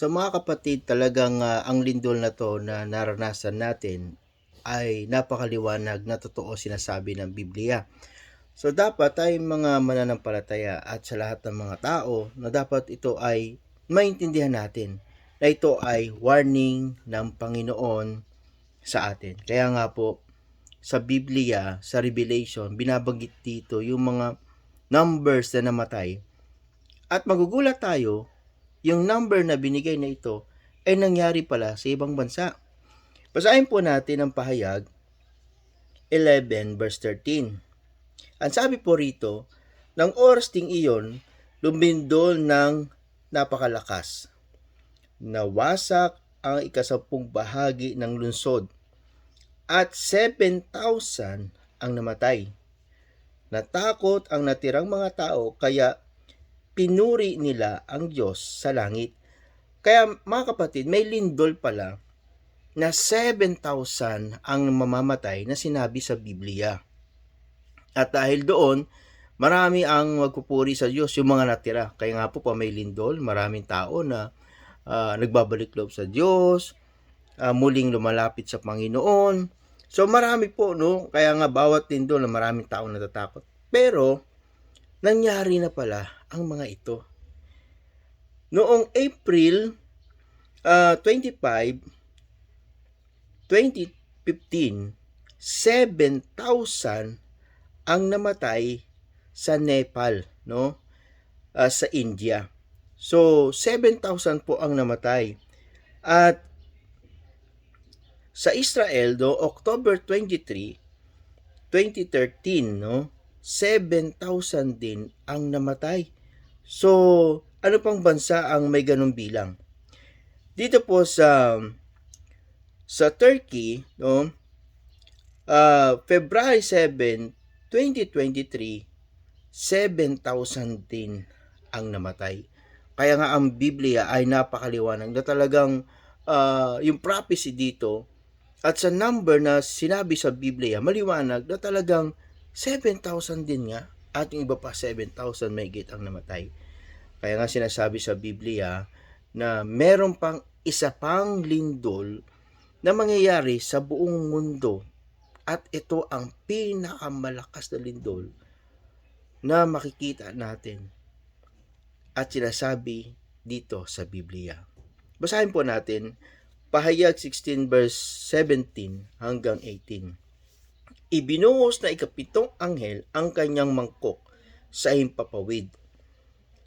So mga kapatid, talagang ang lindol na to na naranasan natin ay napakaliwanag na totoo sinasabi ng Biblia. So dapat ay mga mananampalataya at sa lahat ng mga tao na dapat ito ay maintindihan natin na ito ay warning ng Panginoon sa atin. Kaya nga po sa Biblia, sa Revelation, binabanggit dito yung mga numbers na namatay. At magugulat tayo, yung number na binigay na ito ay nangyari pala sa ibang bansa. Basahin po natin ang pahayag 11 verse 13. Ang sabi po rito, ng oras ding iyon, lumindol ng napakalakas. Nawasak ang ikasampung bahagi ng lungsod at 7,000 ang namatay. Natakot ang natirang mga tao kaya pinuri nila ang Diyos sa langit. Kaya mga kapatid, may lindol pala na 7,000 ang mamamatay na sinabi sa Biblia. At dahil doon, marami ang magpupuri sa Diyos, yung mga natira. Kaya nga po pa may lindol, maraming tao na nagbabalik loob sa Diyos, muling lumalapit sa Panginoon. So marami po, no? Kaya nga bawat lindol na maraming tao natatakot. Pero, nangyari na pala ang mga ito. Noong April 25, 2015, 7,000 ang namatay sa Nepal, no? Sa India. So, 7,000 po ang namatay. At sa Israel, no, October 23, 2013, no? 7,000 din ang namatay. So, ano pang bansa ang may ganung bilang? Dito po sa Turkey, no? February 7, 2023, 7,000 din ang namatay. Kaya nga ang Biblia ay napakaliwanag na talagang yung prophecy dito at sa number na sinabi sa Biblia, maliwanag na talagang 7,000 din nga at yung iba pa 7,000 mahigit ang namatay. Kaya nga sinasabi sa Biblia na meron pang isa pang lindol na mangyayari sa buong mundo at ito ang pinakamalakas na lindol na makikita natin at sinasabi dito sa Biblia. Basahin po natin Pahayag 16 verse 17 hanggang 18. Ibinuhos na ikapitong anghel ang kanyang mangkok sa himpapawid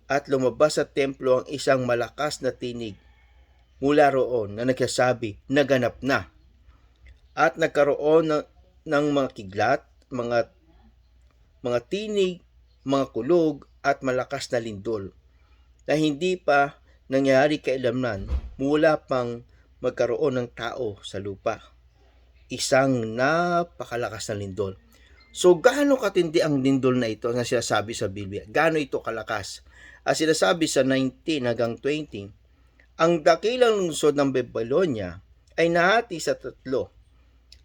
at lumabas sa templo ang isang malakas na tinig mula roon na nagsasabi, naganap na. At nagkaroon ng mga kidlat, mga tinig, mga kulog at malakas na lindol na hindi pa nangyari kailanman mula pang magkaroon ng tao sa lupa. Isang napakalakas na lindol. So, gaano katindi ang lindol na ito na sinasabi sa Biblia? Gaano ito kalakas? As sinasabi sa 19 hanggang 20, ang dakilang lungsod ng Babylonia ay nahati sa tatlo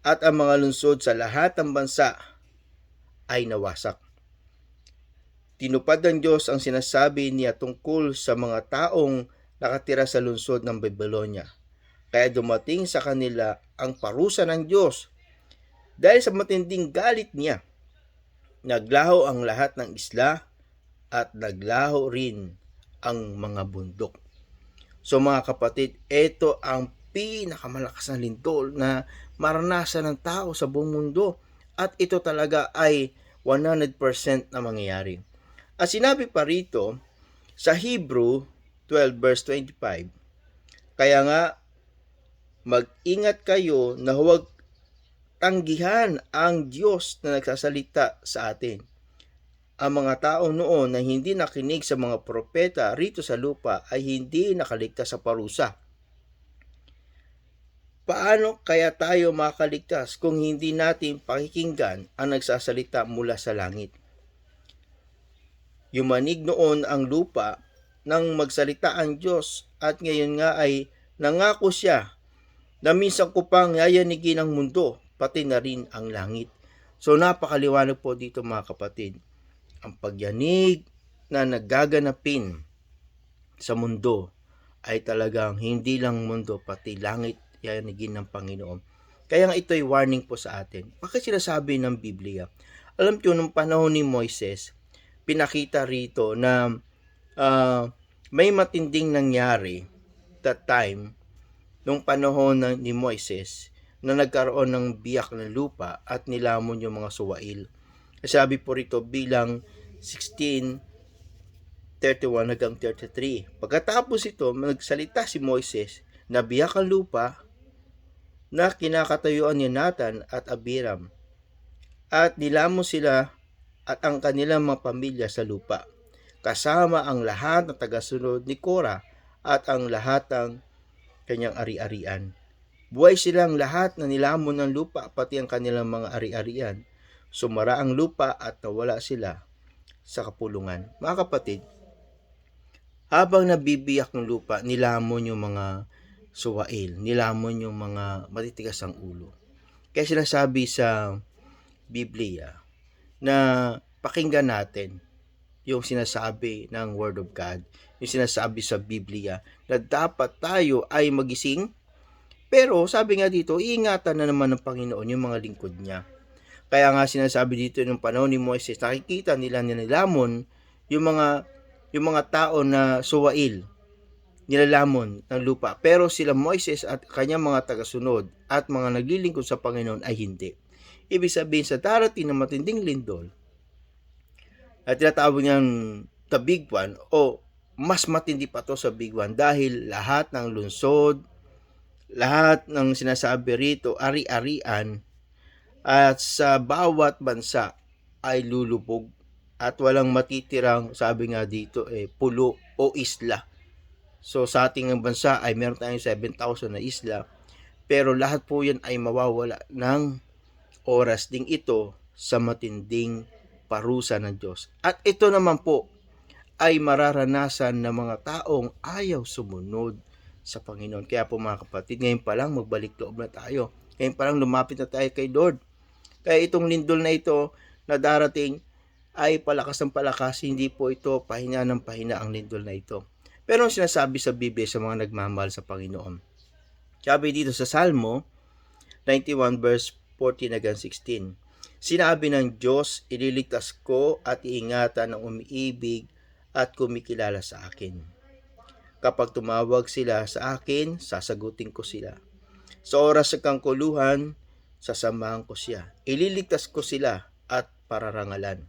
at ang mga lungsod sa lahat ng bansa ay nawasak. Tinupad ng Diyos ang sinasabi niya tungkol sa mga taong nakatira sa lungsod ng Babylonia. Kaya dumating sa kanila ang parusa ng Diyos. Dahil sa matinding galit niya, naglaho ang lahat ng isla at naglaho rin ang mga bundok. So mga kapatid, ito ang pinakamalakas na lindol na maranasan ng tao sa buong mundo. At ito talaga ay 100% na mangyayari. At sinabi pa rito sa Hebrew 12 verse 25, kaya nga mag-ingat kayo na huwag tanggihan ang Diyos na nagsasalita sa atin. Ang mga tao noon na hindi nakinig sa mga propeta rito sa lupa ay hindi nakaligtas sa parusa. Paano kaya tayo makaligtas kung hindi natin pakikinggan ang nagsasalita mula sa langit? Yumanig noon ang lupa nang magsalita ang Diyos at ngayon nga ay nangako siya na minsan ko pang yayanigin ang mundo, pati na rin ang langit. So napakaliwanag po dito mga kapatid. Ang pagyanig na nagaganapin sa mundo ay talagang hindi lang mundo, pati langit yanigin ng Panginoon. Kaya nga ito ay warning po sa atin. Bakit sinasabi ng Biblia? Alam nyo, nung panahon ni Moises, pinakita rito na may matinding nangyari that time, nung panahon ni Moises, na nagkaroon ng biyak ng lupa at nilamon yung mga suwail. Sabi po rito bilang 16:31 hanggang 33. Pagkatapos ito, nagsalita si Moises na biyak ang lupa na kinakatayuan ni Nathan at Abiram, at nilamon sila at ang kanilang mga pamilya sa lupa, kasama ang lahat ng tagasunod ni Korah at ang lahat ng kanyang ari-arian. Buhay silang lahat na nilamon ng lupa, pati ang kanilang mga ari-arian. Sumara ang lupa at nawala sila sa kapulungan. Mga kapatid, habang nabibiyak ng lupa, nilamon yung mga suwail, nilamon yung mga matitigas ang ulo. Kaya sinasabi sa Biblia na pakinggan natin yung sinasabi ng Word of God, yung sinasabi sa Biblia na dapat tayo ay magising. Pero sabi nga dito, iingatan na naman ng Panginoon yung mga lingkod niya. Kaya nga sinasabi dito nung panahon ni Moises, nakikita nila nilamon yung mga tao na suwail, nilalamon ng lupa. Pero sila Moises at kanyang mga tagasunod at mga naglilingkod sa Panginoon ay hindi. Ibig sabihin, sa darating na matinding lindol, at tinatawag niyang the big one, o mas matindi pa to sa big one, dahil lahat ng lungsod, lahat ng sinasabi rito, ari-arian, at sa bawat bansa ay lulubog at walang matitirang, sabi nga dito, pulo o isla. So sa ating bansa ay meron tayong 7,000 na isla, pero lahat po yan ay mawawala ng oras ding ito sa matinding parusa ng Diyos. At ito naman po ay mararanasan ng mga taong ayaw sumunod sa Panginoon. Kaya po mga kapatid, ngayon pa lang magbalik loob na tayo. Ngayon pa lang lumapit na tayo kay Lord. Kaya itong lindol na ito na darating ay palakas ng palakas, hindi po ito pahina ng pahina ang lindol na ito. Pero ang sinasabi sa Biblia sa mga nagmamahal sa Panginoon, sabi dito sa Salmo 91 verse 14 hanggang 16, sinabi ng Diyos, ililigtas ko at iingatan ng umiibig at kumikilala sa akin. Kapag tumawag sila sa akin, sasagutin ko sila. Sa oras ng kangkuluhan, sasamahan ko siya. Ililigtas ko sila at pararangalan.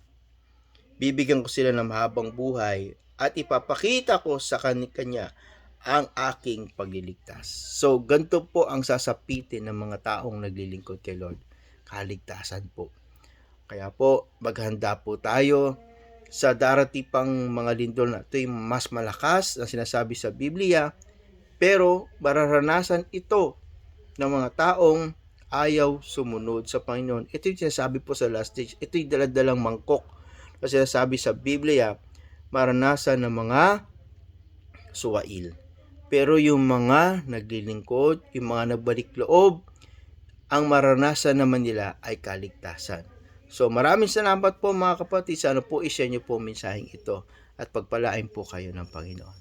Bibigyan ko sila ng mahabang buhay at ipapakita ko sa kanya ang aking pagliligtas. So, ganito po ang sasapitin ng mga taong naglilingkod kay Lord. Kaligtasan po. Kaya po, maghanda po tayo sa darating pang mga lindol na ito'y mas malakas na sinasabi sa Biblia, pero mararanasan ito ng mga taong ayaw sumunod sa Panginoon. Ito yung sinasabi po sa last stage. Ito yung daladalang mangkok na sinasabi sa Biblia, maranasan ng mga suwail. Pero yung mga naglilingkod, yung mga nagbalik loob, ang maranasan naman nila ay kaligtasan. So maraming salamat po mga kapatid. Sana po i-share nyo po ang mensaheng ito at pagpalain po kayo ng Panginoon.